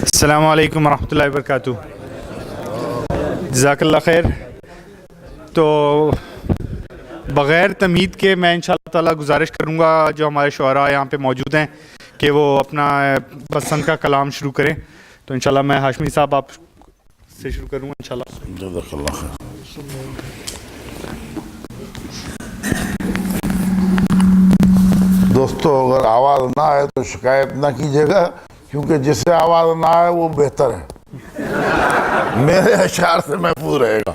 अस्सलामु अलैकुम रहमतुल्लाहि व बरकातुहू। जज़ाकल्लाह खैर। तो बग़ैर तमीद के मैं इंशाअल्लाह ताला गुजारिश करूँगा जो हमारे शुअरा यहाँ पे मौजूद हैं कि वो अपना पसंद का कलाम शुरू करें। तो इंशाअल्लाह मैं हाशमी साहब आप से शुरू करूँगा इंशाअल्लाह। जज़ाकल्लाह खैर। दोस्तों, अगर आवाज़ ना आए तो शिकायत ना कीजिएगा, क्योंकि जिससे आवाज़ ना आए वो बेहतर है, मेरे अशार से महफूज रहेगा।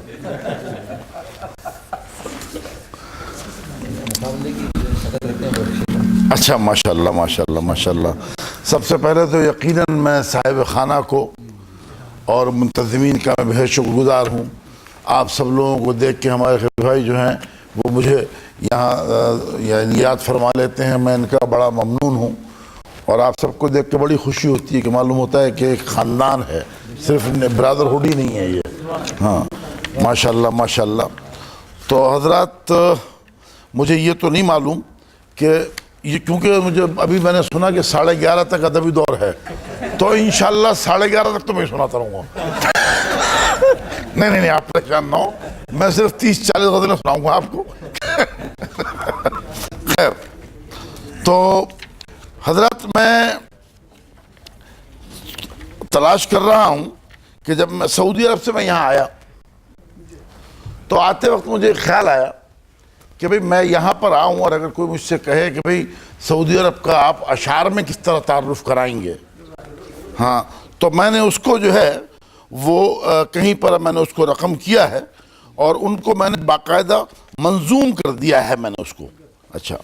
अच्छा, माशाल्लाह माशाल्लाह माशाल्लाह। सबसे पहले तो यकीनन मैं साहिब खाना को और मुंतज़मीन का मैं बेहद शुक्रगुज़ार हूँ। आप सब लोगों को देख के हमारे भाई जो हैं वो मुझे यहाँ याद फरमा लेते हैं, मैं इनका बड़ा ममनून हूँ। और आप सबको देख के बड़ी खुशी होती है कि मालूम होता है कि एक ख़ानदान है, सिर्फ ब्रदरहुड ही नहीं है ये। हाँ, माशाल्लाह माशाल्लाह। तो हज़रात, मुझे ये तो नहीं मालूम कि ये, क्योंकि मुझे अभी मैंने सुना कि 11:30 तक अदबी दौर है, तो इंशाल्लाह 11:30 तक तो मैं सुनाता रहूँगा। नहीं नहीं नहीं, आप परेशान ना हो, मैं सिर्फ 30-40 गज़लें सुनाऊँगा आपको। खैर, तो हज़रत, मैं तलाश कर रहा हूँ कि जब मैं सऊदी अरब से मैं यहाँ आया तो आते वक्त मुझे ख्याल आया कि भाई मैं यहाँ पर आऊँ और अगर कोई मुझसे कहे कि भाई सऊदी अरब का आप अशार में किस तरह तारुफ कराएंगे, हाँ, तो मैंने उसको जो है वो कहीं पर मैंने उसको रकम किया है और उनको मैंने बाकायदा मंजूम कर दिया है मैंने उसको। अच्छा,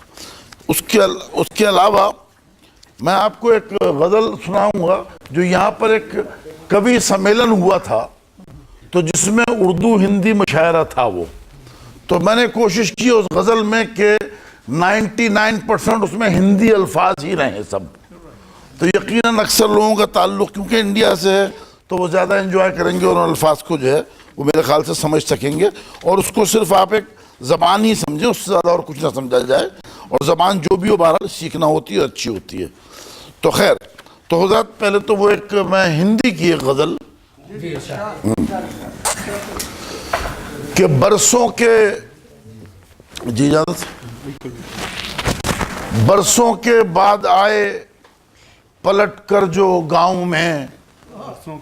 उसके अलावा मैं आपको एक गज़ल सुनाऊंगा जो यहाँ पर एक कवि सम्मेलन हुआ था, तो जिसमें उर्दू हिंदी मुशायरा था वो, तो मैंने कोशिश की उस गज़ल में कि 99% उसमें हिंदी अल्फाज ही रहे सब। तो यकीनन अक्सर लोगों का ताल्लुक़ क्योंकि इंडिया से है तो वो ज़्यादा एंजॉय करेंगे और उन अल्फाज को जो है वो मेरे ख्याल से समझ सकेंगे। और उसको सिर्फ आप एक ज़बान ही समझें, उससे ज़्यादा और कुछ ना समझा जाए। और ज़बान जो भी हो बहरहाल सीखना होती है, अच्छी होती है। तो खैर, तो हज़रत पहले तो वो एक मैं हिंदी की एक गज़ल कि बरसों के, जी इजाज़त, बरसों के बाद आए पलट कर जो गाँव में, बरसों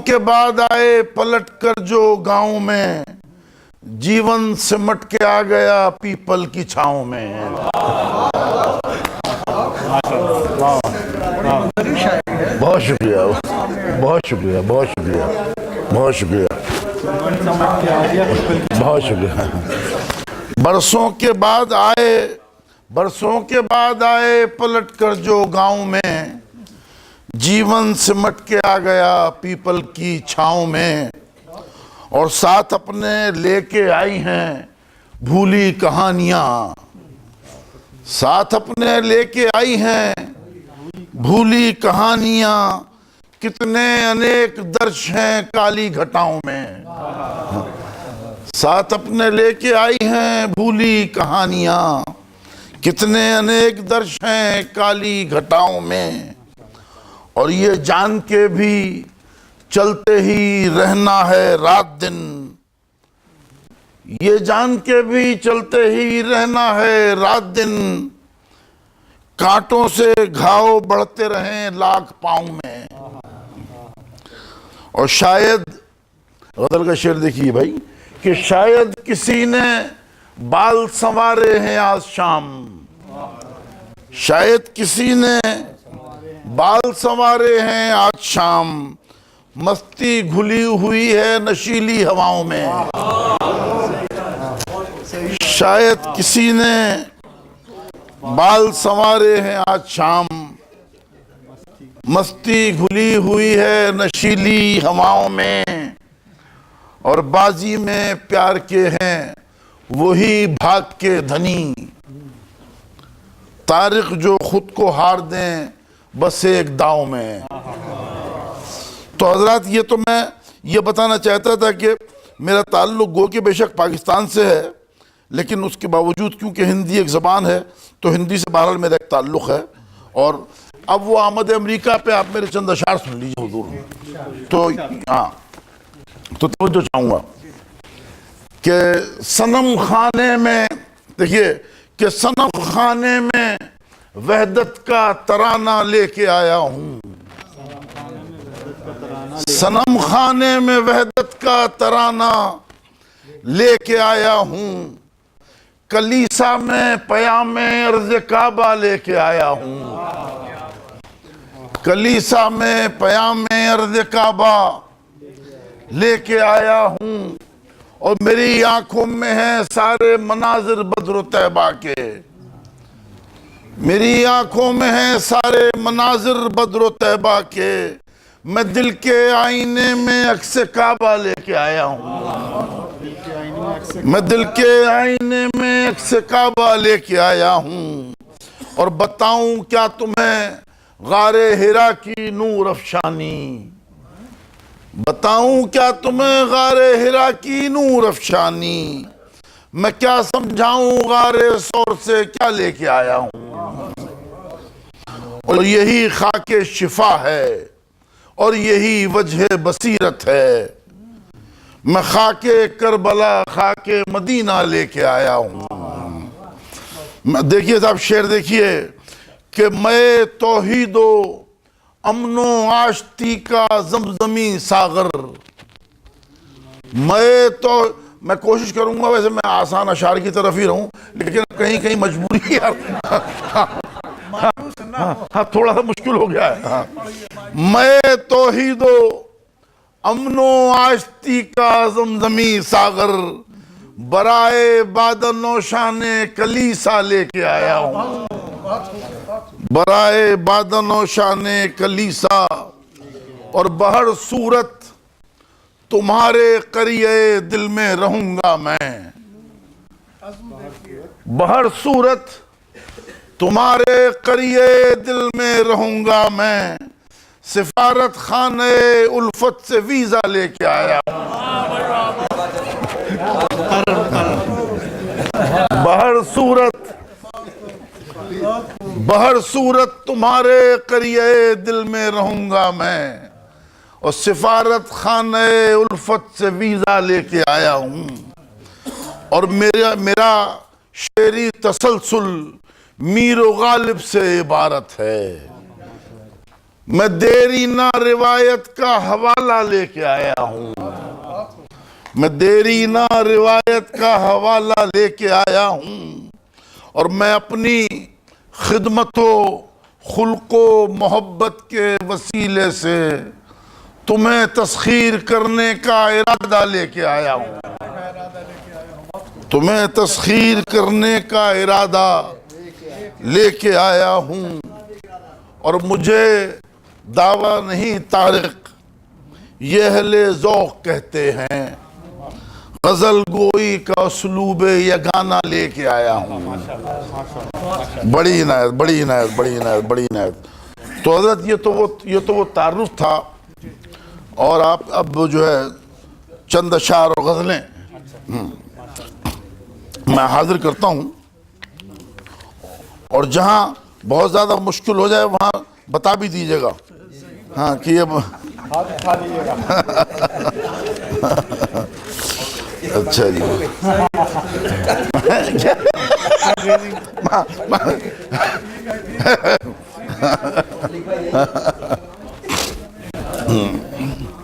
के बाद आए पलट कर जो गाँव में, जीवन सिमट के आ गया पीपल की छाँव में। बहुत शुक्रिया, बहुत शुक्रिया, बहुत शुक्रिया, बहुत शुक्रिया, बहुत शुक्रिया। बरसों के बाद आए पलट कर जो गाँव में, जीवन सिमट के आ गया पीपल की छाँव में, और साथ अपने लेके आई हैं भूली कहानियाँ, साथ अपने लेके आई हैं भूली कहानियाँ, कितने अनेक दर्श हैं काली घटाओं में। साथ अपने लेके आई हैं भूली कहानियाँ, कितने अनेक दर्श हैं काली घटाओं में, और ये जान के भी चलते ही रहना है रात दिन, ये जान के भी चलते ही रहना है रात दिन, कांटों से घाव बढ़ते रहें लाख पाँव में। और शायद गज़ल का शेर देखिए भाई कि शायद किसी ने बाल संवारे हैं आज शाम, शायद किसी ने बाल संवारे हैं आज शाम, मस्ती घुली हुई है नशीली हवाओं में। शायद किसी ने बाल संवारे हैं आज शाम, मस्ती घुली हुई है नशीली हवाओं में, और बाजी में प्यार के हैं वही भाग के धनी, तारिक जो खुद को हार दें बस एक दाव में। तो हजरात ये तो मैं ये बताना चाहता था कि मेरा ताल्लुक़ गो कि बेशक पाकिस्तान से है, लेकिन उसके बावजूद क्योंकि हिंदी एक ज़बान है तो हिंदी से बहरहाल मेरा एक ताल्लुक़ है। और अब वो आमद अमरीका पे आप मेरे चंद अशार सुन लीजिए हुजूर। तो हाँ, तो तवज्जो चाहूँगा कि सनम खाने में, देखिए कि सनम खाने में वहदत का तराना लेके आया हूँ, सनम खाने में वहदत का तराना लेके आया हूँ, कलीसा में पयामे अर्ज़ काबा लेके आया हूँ, कलीसा में पयामे अर्ज़ काबा लेके आया हूँ, और मेरी आंखों में है सारे मनाजिर बद्र तैबा के, मेरी आंखों में है सारे मनाजिर बद्र तैबा के, मैं दिल के आईने में अक्स काबा लेके आया हूँ, मैं दिल के आईने में अक्स काबा लेके आया हूँ, और बताऊं क्या तुम्हें गारे हिरा की नूर अफशानी, बताऊं क्या तुम्हें गारे हिरा की नूर अफशानी, मैं क्या समझाऊं गारे सौर से क्या लेके आया हूँ, और यही खाके शिफा है और यही वजह बसीरत है, मैं खाके करबला खाके मदीना लेके आया हूँ। देखिए साहब शेर देखिए कि मैं तौहीदो अमनो आश्ती का जमजमी सागर, मैं कोशिश करूंगा, वैसे मैं आसान अशार की तरफ ही रहूं, लेकिन कहीं कहीं मजबूरी यार हाँ थोड़ा सा मुश्किल हो गया है। हाँ। मैं तौहीदो अमनो आश्ती का जमजमी सागर, बराए बादनो शाने कलीसा लेके आया हूँ, बराए बादनो शाने कलीसा, और बहर सूरत तुम्हारे करिए दिल में रहूंगा मैं, बहर सूरत तुम्हारे करिए दिल में रहूंगा मैं, सिफारत खाने उल्फत से वीजा लेके आया हूँ, बहर सूरत तुम्हारे करिए दिल में रहूंगा मैं, और सिफारत खाने उल्फत से वीजा लेके आया हूँ, और मेरा शेरी तसलसल मीर गालिब से इबारत है, मैं देरी ना रिवायत का हवाला लेके आया हूँ, मैं देरी ना रिवायत का हवाला लेके आया हूँ, और मैं अपनी खिदमतो खुल्को मोहब्बत के वसीले से तुम्हें तस्खीर करने का इरादा लेके आया हूँ, तुम्हें तस्खीर करने का इरादा लेके आया हूँ, और मुझे दावा नहीं तारिक ये अहले ज़ौक़ कहते हैं, गज़ल गोई का उसलूबे यगाना लेके आया हूँ। बड़ी इनायत, बड़ी इनायत, बड़ी इनायत, बड़ी इनायत। तो हज़रत ये तो वो तारुफ था, और आप अब जो है चंद अशार और गज़लें मैं हाजिर करता हूँ, और जहाँ बहुत ज़्यादा मुश्किल हो जाए वहाँ बता भी दीजिएगा। हाँ कि अब अच्छा जी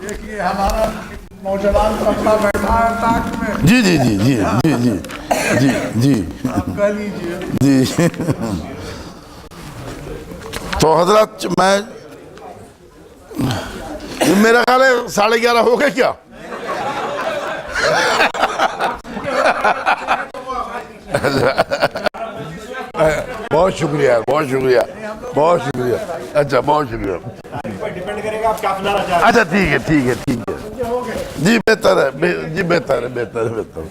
देखिए हमारा नौजवान तबका बैठा है ताक में। जी जी जी जी जी जी जी जी आप कह लीजिए। जी। तो हजरत मैं, मेरा ख्याल है 11:30 हो गए क्या? बहुत शुक्रिया, बहुत शुक्रिया, बहुत शुक्रिया। अच्छा बहुत शुक्रिया। डिपेंड करेगा आप क्या सुनाना चाह रहे हैं। अच्छा ठीक है, ठीक है, ठीक है जी, बेहतर है जी, बेहतर है, बेहतर है, बेहतर।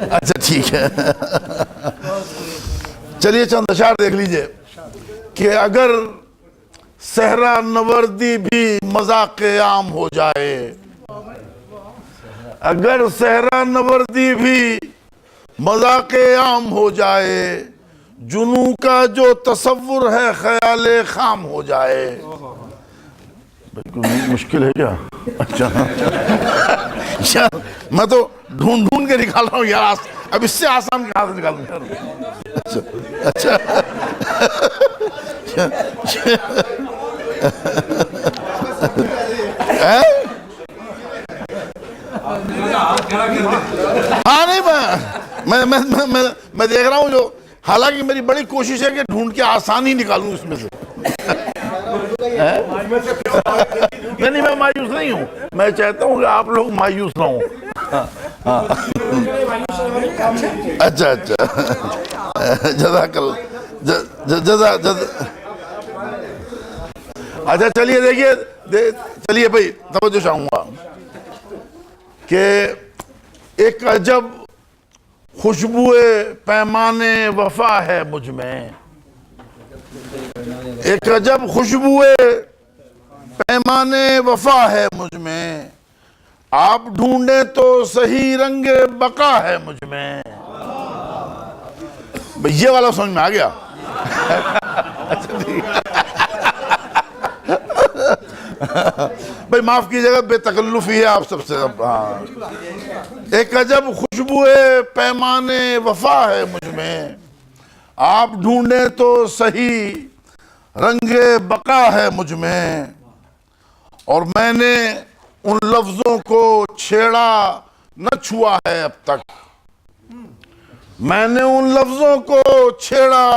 अच्छा ठीक है। चलिए चंद अशार देख लीजिए कि अगर सहरा नवर्दी भी मजाक आम हो जाए, अगर सहरा नवर्दी भी मजाक आम हो जाए, जुनू का जो तसव्वुर है ख्याल खाम हो जाए। बिल्कुल मुश्किल है क्या? अच्छा यार मैं तो ढूंढ ढूंढ के निकाल रहा हूँ यार, अब इससे आसान कहाँ से निकालूं यार? अच्छा हाँ नहीं मैं देख रहा हूँ जो, हालांकि मेरी बड़ी कोशिश है कि ढूंढ के आसान ही निकालूं इसमें से। नहीं मैं मायूस नहीं हूँ, मैं चाहता हूँ कि आप लोग मायूस ना हो। अच्छा जज़ाकल्लाह अच्छा चलिए देखिए चलिए भाई तवज्जो चाहूंगा कि एक अजब खुशबुए पैमाने वफा है मुझ में, एक अजब खुशबुए पैमाने वफा है मुझ में, आप ढूंढे तो सही रंगे बका है मुझ में। ये वाला समझ में आ गया? भाई माफ कीजिएगा, बेतकल्लुफी है आप सबसे। हाँ, एक अजब खुशबुए पैमाने वफा है मुझ में, आप ढूंढे तो सही रंगे बका है मुझ में, और मैंने उन लफ्जों को छेड़ा न छुआ है अब तक, मैंने उन लफ्जों को छेड़ा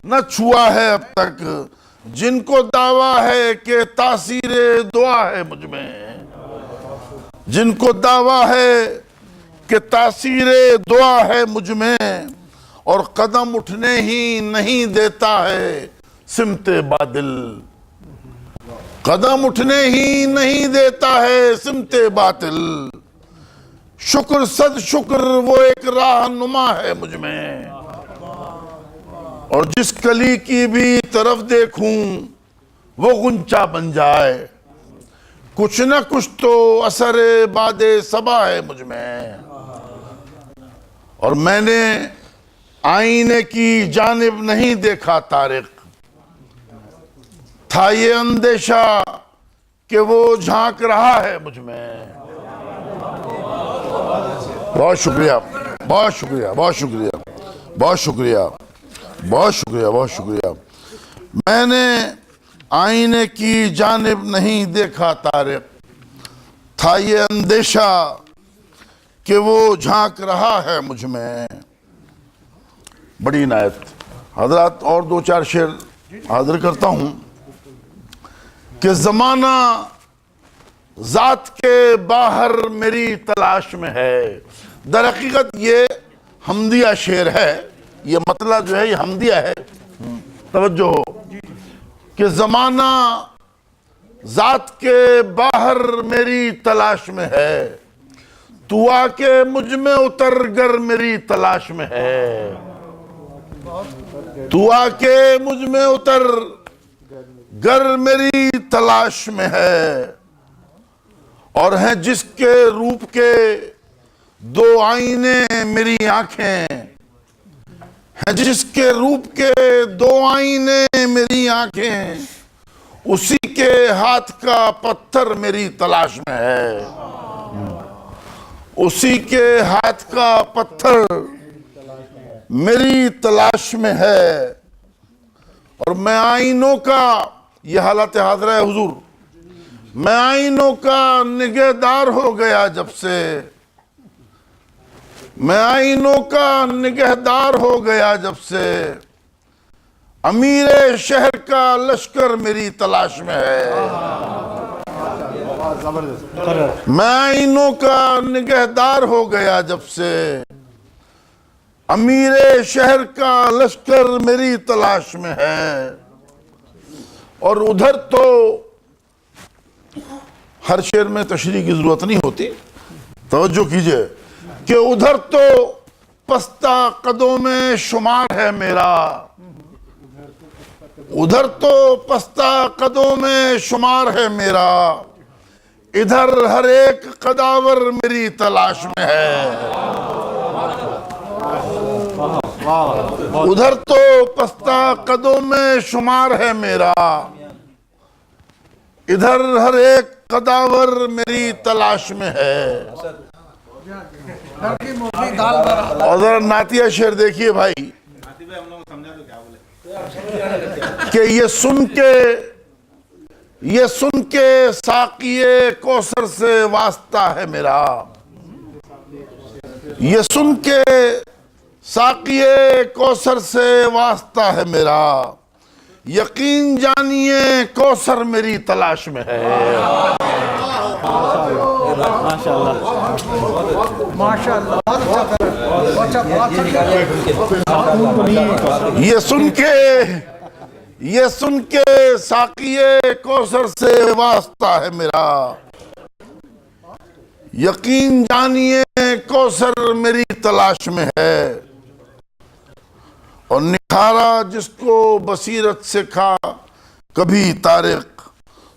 न छुआ है अब तक, जिनको दावा है कि तासीरे दुआ है मुझ में, जिनको दावा है कि तासीरे दुआ है मुझ में, और कदम उठने ही नहीं देता है सिमते बादल, कदम उठने ही नहीं देता है सिमते बातिल, शुक्र सद शुक्र वो एक राहनुमा है मुझ में, और जिस कली की भी तरफ देखूं वो गुंचा बन जाए, कुछ न कुछ तो असरे बादे सबा है मुझ में, और मैंने आईने की जानिब नहीं देखा तारिक, था ये अंदेशा कि वो झांक रहा है मुझ में। बहुत शुक्रिया बहुत शुक्रिया बहुत शुक्रिया बहुत शुक्रिया बहुत शुक्रिया बहुत शुक्रिया। मैंने आईने की जानिब नहीं देखा तारिक, था ये अंदेशा कि वो झांक रहा है मुझ में। बड़ी इनायत हजरात, और दो चार शेर हाजिर करता हूं कि जमाना जात के बाहर मेरी तलाश में है। दर हकीकत ये हमदिया शेर है, ये मतलब जो है ये हमदिया है, तवज्जो हो कि जमाना जात के बाहर मेरी तलाश में है, तू आके मुझ में उतर गर मेरी तलाश में है, तू आके मुझ में उतर गर मेरी तलाश में है, और हैं जिसके रूप के दो आईने मेरी आंखें, हैं जिसके रूप के दो आईने मेरी आंखें, उसी के हाथ का पत्थर मेरी तलाश में है, उसी के हाथ का पत्थर मेरी तलाश में है। और मैं आईनों का, ये हालत हाज़िरा है हुजूर, मैं आईनों का निगहदार हो गया जब से, मैं आईनों का निगहदार हो गया जब से, अमीरे शहर का लश्कर मेरी तलाश में है। मैं आईनों का निगहदार हो गया जब से, अमीरे शहर का लश्कर मेरी तलाश में है। और उधर तो हर शेर में तशरीह की जरूरत नहीं होती, तवज्जो कीजिए कि उधर तो पस्ता कदों में शुमार है मेरा, उधर तो पस्ता कदों में शुमार है मेरा, इधर हर एक कदावर मेरी तलाश में है। उधर तो पस्ता कदों में शुमार है मेरा, इधर हर एक कदावर मेरी तलाश में है। घर की मुर्गी दाल बना। और जरा नातिया शेर देखिए भाई, कि ये सुन के साकिए कौसर से वास्ता है मेरा, ये सुन के साकिए कौसर से वास्ता है मेरा, यकीन जानिए कौसर मेरी तलाश में है। माशाल्लाह ये सुन के साकिए कौसर से वास्ता है मेरा, यकीन जानिए कौसर मेरी तलाश में है। और निखारा जिसको बसीरत से खा कभी तारिक,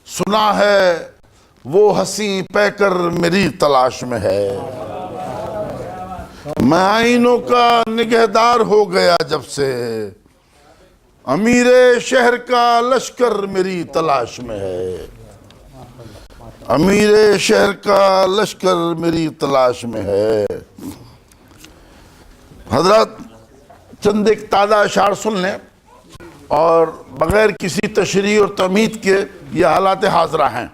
सुना है वो हंसी पैकर मेरी तलाश में है। मैं आईनों का निगहदार हो गया जब से, अमीरे शहर का लश्कर मेरी तलाश में है। अमीरे शहर का लश्कर मेरी तलाश में है। हजरत चंद एक ताज़ा अशार सुन लें और बगैर किसी तशरीह और तमीद के ये हालात हाजरा हैं।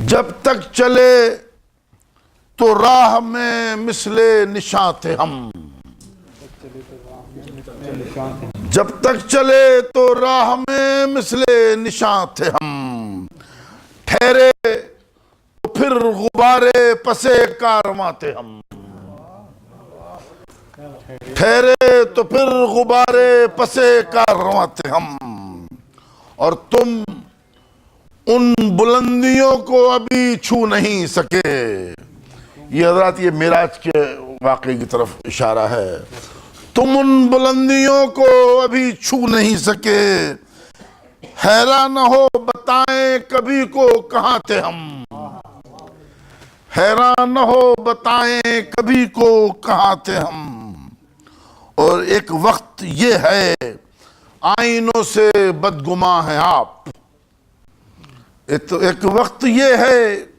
जब तक चले तो राह में मिसले निशां थे हम, जब तक चले तो राह में मिसले निशां थे हम, ठहरे तो फिर गुबारे पसे कारवां थे हम, ठहरे तो फिर गुबारे पसे कारवां थे हम। और तुम उन बुलंदियों को अभी छू नहीं सके। ये हज़रात ये मेराज के वाक़े की तरफ इशारा है। तुम उन बुलंदियों को अभी छू नहीं सके, हैरान हो बताएं कभी को कहाँ थे हम, हैरान हो बताएं कभी को कहाँ थे हम। और एक वक्त ये है आईनों से बदगुमा हैं आप, एक वक्त ये है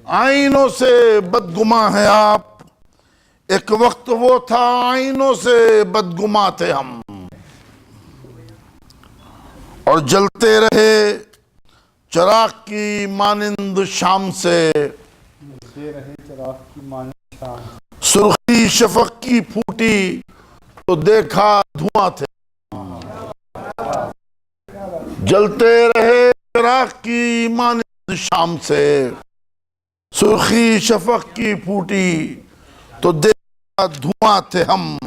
आईनों से बदगुमा हैं आप, एक वक्त वो था आईनों से बदगुमा थे हम। और जलते रहे चिराग की मानिंद शाम से, सुर्खी शफक की फूटी तो देखा धुआं थे। जलते रहे चिराग की मानिंद शाम से, सुर्खी शफक की फूटी तो देखा धुआं थे हम।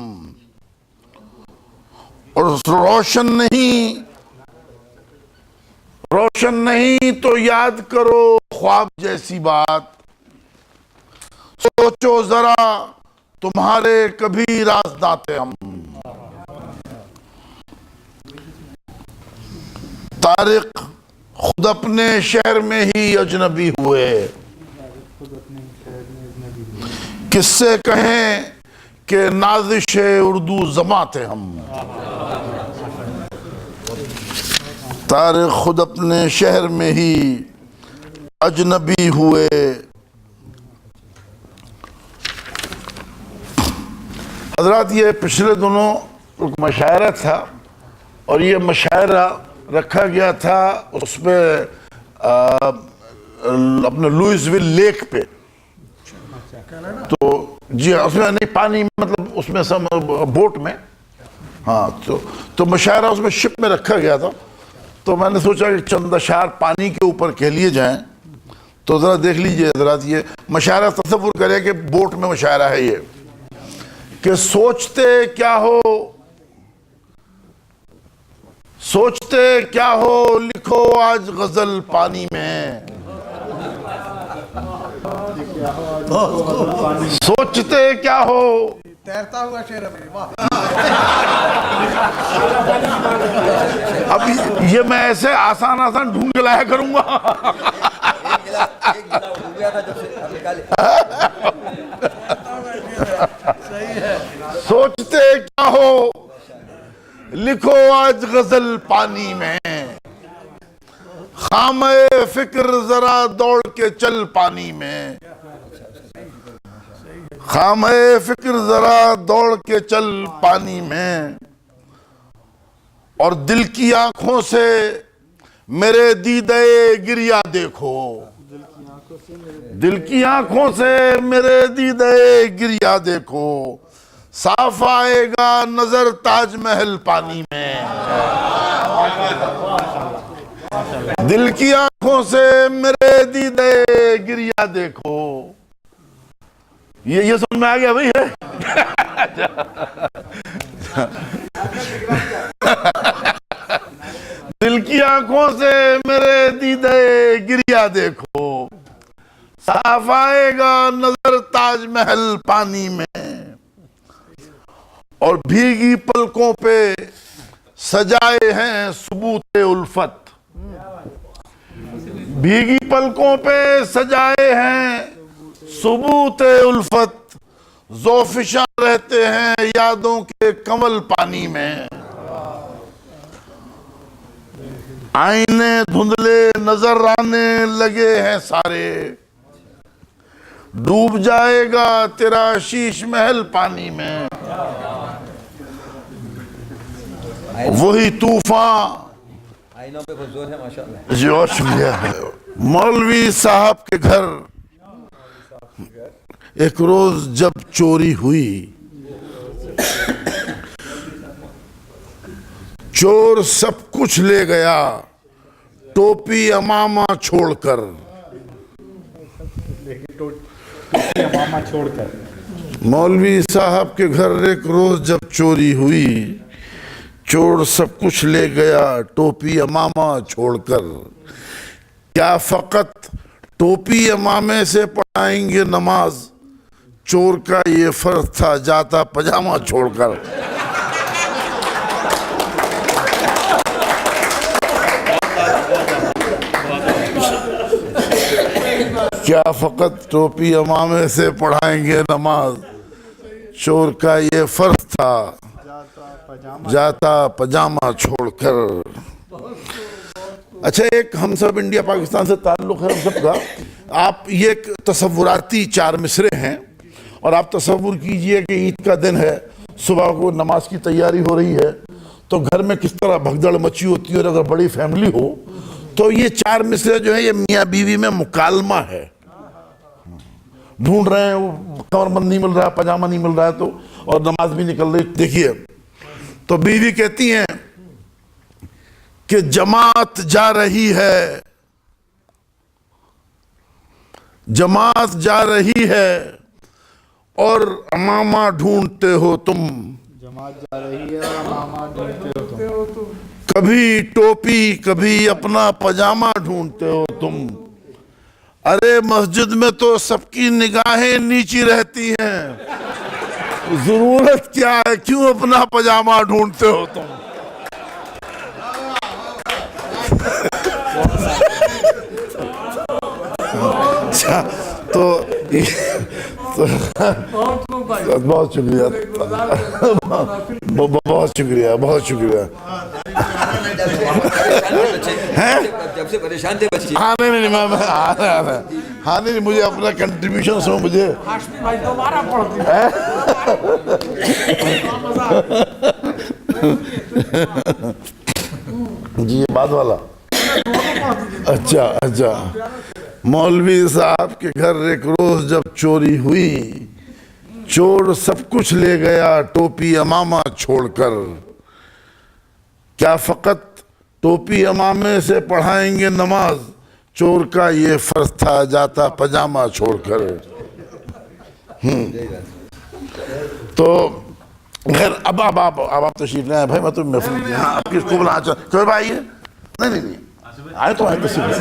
और रोशन नहीं तो याद करो ख्वाब जैसी बात, सोचो जरा तुम्हारे कभी राज़दां थे हम। तारिक खुद अपने शहर में ही अजनबी हुए, किससे कहें कि नाज़िश उर्दू ज़बां थे हम। तारिक खुद अपने शहर में ही अजनबी हुए। हजरात ये पिछले दिनों एक मशायरा था और ये मशायरा रखा गया था उसमें अपने लुइसविल लेक पे। तो जी उसमें नहीं पानी मतलब उसमें सब बोट में, हाँ तो मशायरा उसमें शिप में रखा गया था। तो मैंने सोचा कि चंद अशार पानी के ऊपर कह लिए जाएं। तो ज़रा देख लीजिए हजरात, ये मशायरा तसव्वुर करें कि बोट में मशायरा है ये, कि सोचते क्या हो लिखो आज गजल पानी में। सोचते क्या हो तैरता हुआ शेर है भाई, वाह। अब ये मैं ऐसे आसान आसान ढूंढ के लाया करूंगा। सोचते क्या हो, लिखो आज गजल पानी में, खामे फिक्र जरा दौड़ के चल पानी में, खामे फिक्र जरा दौड़ के चल पानी में, और दिल की आंखों से मेरे दीदे गिरिया देखो, दिल की आंखों से मेरे दीदे गिरिया देखो, साफ आएगा नजर ताजमहल पानी में, दिल की आंखों से मेरे दीदे गिरिया देखो। ये समझ में आ गया भाई है? दिल की आंखों से मेरे दीदे गिरिया देखो, साफ आएगा नजर ताजमहल पानी में, और भीगी पलकों पे सजाए हैं सबूत उल्फत, भीगी पलकों पे सजाए हैं सबूत उल्फत, ज़ोफ़िशां रहते हैं यादों के कंवल पानी में, आईने धुंधले नजर आने लगे हैं सारे, डूब जाएगा तेरा शीश महल पानी में, वही तूफान। आईनों पे बहुत जोर है माशाल्लाह। जी और शुक्रिया है। मौलवी साहब के घर एक रोज जब चोरी हुई, चोर सब कुछ ले गया टोपी अमामा छोड़कर, मामा छोड़कर। मौलवी साहब के घर एक रोज जब चोरी हुई, चोर सब कुछ ले गया टोपी अमामा छोड़कर, क्या फकत टोपी अमामे से पढ़ाएंगे नमाज, चोर का ये फर्ज था जाता पजामा छोड़कर। क्या फकत टोपी अमामे से पढ़ाएंगे नमाज, चोर का ये फर्ज था जाता पजामा छोड़कर। अच्छा, एक हम सब इंडिया पाकिस्तान से ताल्लुक़ है हम सबका। आप ये एक तसव्वुराती चार मिसरे हैं, और आप तसव्वुर कीजिए कि ईद का दिन है, सुबह को नमाज की तैयारी हो रही है, तो घर में किस तरह भगदड़ मची होती है, और अगर बड़ी फैमिली हो तो ये चार मिसरे जो है ये मियाँ बीवी में मुकालमा है। ढूंढ रहे हैं, वो कमरबंद नहीं मिल रहा, पजामा नहीं मिल रहा है, तो और नमाज भी निकल रही। देखिए, तो बीवी कहती हैं कि जमात जा रही है, जमात जा रही है, और अमामा ढूंढते हो तुम, जमात जा रही है और अमामा ढूंढते हो तुम, कभी टोपी कभी अपना पजामा ढूंढते हो तुम, अरे मस्जिद में तो सबकी निगाहें नीची रहती हैं, जरूरत क्या है, क्यों अपना पजामा ढूंढते हो तुम। अच्छा, तो बहुत शुक्रिया, बहुत शुक्रिया, बहुत शुक्रिया। जब से परेशान थे बच्चे। हाँ नहीं, हाँ नहीं, मुझे अपना कंट्रीब्यूशन सो मुझे हाशमी भाई दोबारा पढ़ती जी, ये बाद वाला। अच्छा, मौलवी साहब के घर एक रोज जब चोरी हुई, चोर सब कुछ ले गया टोपी अमामा छोड़कर, क्या फकत टोपी अमामे से पढ़ाएंगे नमाज, चोर का ये फर्ज था जाता पजामा छोड़कर। तो खैर अब आप तशरीफ ले आए भाई, मैं तो महफिल हाँ आपकी इसको बुलाना चाहता। कोई भाई है? नहीं आए तो आए तशरीफ।